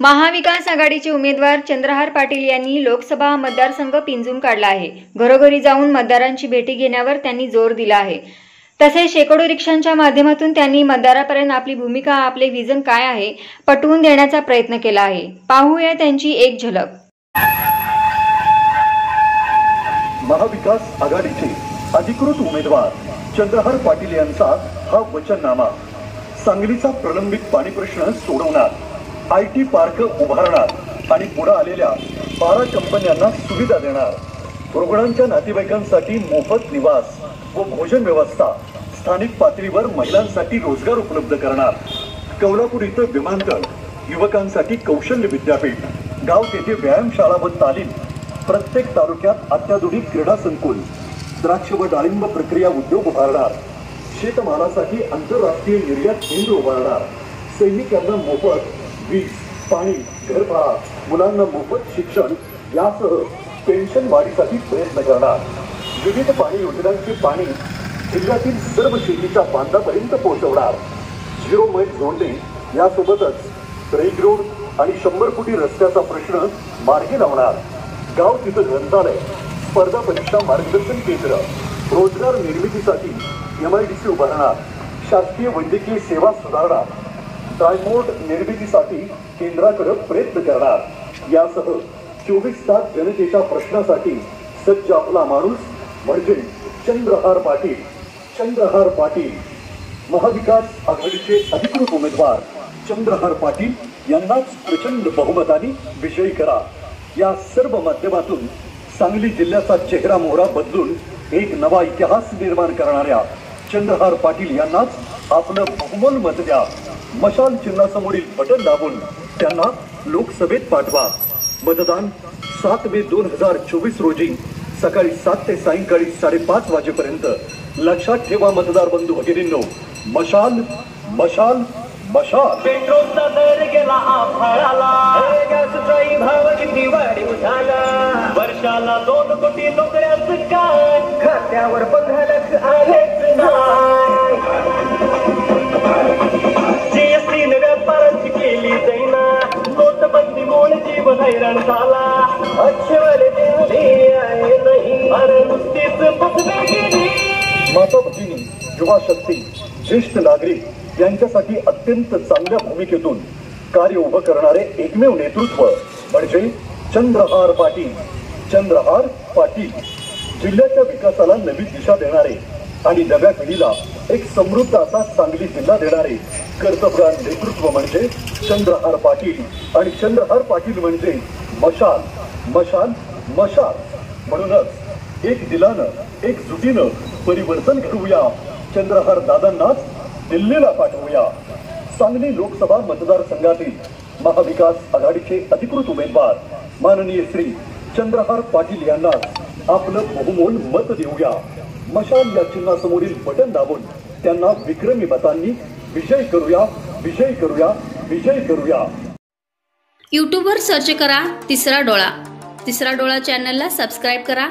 महाविकास आघाडीचे उमेदवार चंद्रहार पाटील यांनी लोकसभा मतदारसंघ पिंजून काढला आहे। घरोघरी जाऊन मतदारांची भेटी घेण्यावर त्यांनी जोर दिला आहे। तसेच शेकडो रिक्षांच्या माध्यमातून त्यांनी मतदारापर्यंत आपली भूमिका, आपले विजन काय आहे पटवून देण्याचा प्रयत्न केला आहे। पाहूया त्यांची एक झलक। महाविकास आघाडीचे अधिकृत उमेदवार चंद्रहार पाटील यांचा हा वचननामा सांगलीचा प्रलंबित पाणी प्रश्न सोडवणार, IT पार्क उभारणार आणि पुढे आलेल्या 12 कंपन्यांना सुविधा देणार, रुग्णांच्या नातेवाईकांसाठी मोफत निवास व भोजन व्यवस्था, स्थानिक पातळीवर महिलांसाठी रोजगार उपलब्ध करणार, कोल्हापूर इथं विमानतळ, युवकांसाठी कौशल्य विद्यापीठ, गाव तेथे व्यायामशाळा व तालीम, प्रत्येक तालुक्यात अत्याधुनिक क्रीडा संकुल, द्राक्ष व डाळिंब प्रक्रिया उद्योग उभारणार, शेतमालासाठी आंतरराष्ट्रीय निर्यात केंद्र उभारणार, सैनिकांना मोफत वीज, पाणी, घरभाडा, मुलांना मोफत शिक्षण यासह पेन्शन वाढीसाठी प्रयत्न करणार, विविध पाणी योजनांचे पाणी जिल्ह्यातील सर्व शेतीच्या बांधापर्यंत पोहोचवणार, 0 मैल जोडणे यासोबतच रिंग रोड आणि 100 फुटी रस्त्याचा प्रश्न मार्गी लावणार, गाव तिथं ग्रंथालय, स्पर्धा परीक्षा मार्गदर्शन केंद्र, रोजगार निर्मितीसाठी MIDC उभारणार, शासकीय वैद्यकीय सेवा सुधारणार, ट्रायपोर्ट निर्मितीसाठी केंद्राकडे प्रयत्न करणार, यासह 24 तास जनतेच्या प्रश्नासाठी सज्ज आपला माणूस म्हणजे चंद्रहार पाटील। चंद्रहार पाटील महाविकास आघाडीचे अधिकृत उमेदवार चंद्रहार पाटील यांनाच प्रचंड बहुमताने विजयी करा। या सर्व माध्यमातून सांगली जिल्ह्याचा चेहरा मोहरा बदलून एक नवा इतिहास निर्माण करणाऱ्या चंद्रहार पाटील यांनाच आपलं बहुमोल मत द्या। मशाल चिन्हासमोरील बटन दाबून त्यांना लोकसभेत पाठवा। मतदान 7 मे 2024 रोजी सकाळी 7 ते सायंकाळी 5:30 वाजेपर्यंत। लक्षात ठेवा मतदार बंधू भगिनींनो, मशाल मशाल मशाल। पेट्रोलचा दर गेला आभाळाला, गॅसचाही भाव किती वाढी झाला, वर्षाला 2 कोटी नोकऱ्याचं काय, खात्यावर 15 लाख आलेच नाही, GST ने व्यापाराची केली दैना, नोटबंदीमुळे जीवन हैराण झाला, अच्छेवाले दिल्ली आहे नाही, अरे नुसतीच फसवे गेली। माता भगिनी, युवा शक्ती, ज्येष्ठ नागरिक यांच्यासाठी अत्यंत चांगल्या भूमिकेतून कार्य उभं करणारे एकमेव नेतृत्व म्हणजे चंद्रहार पाटील। चंद्रहार पाटील जिल्ह्याच्या विकासाला नवी दिशा देणारे आणि नव्या पिढीला एक समृद्ध असा सांगली जिल्हा देणारे कर्तबगार नेतृत्व म्हणजे चंद्रहार पाटील। आणि चंद्रहार पाटील म्हणजे मशाल मशाल मशाल। म्हणूनच एक दिलानं, एक जुटीनं परिवर्तन घडवूया, चंद्रहार दादांनाच दिल्लीला पाठवूया। सांगली लोकसभा मतदारसंघातील महाविकास आघाडीचे अधिकृत उमेदवार माननीय श्री चंद्रहार पाटील यांना आपलं बहुमोल मत देऊया। मशाल या चिन्हासमोरील बटन दाबून त्यांना विक्रमी मतांनी विजय करूया, विजय करूया, विजय करूया। यूट्यूबवर सर्च करा तिसरा डोळा। तिसरा डोळा चॅनलला सबस्क्राइब करा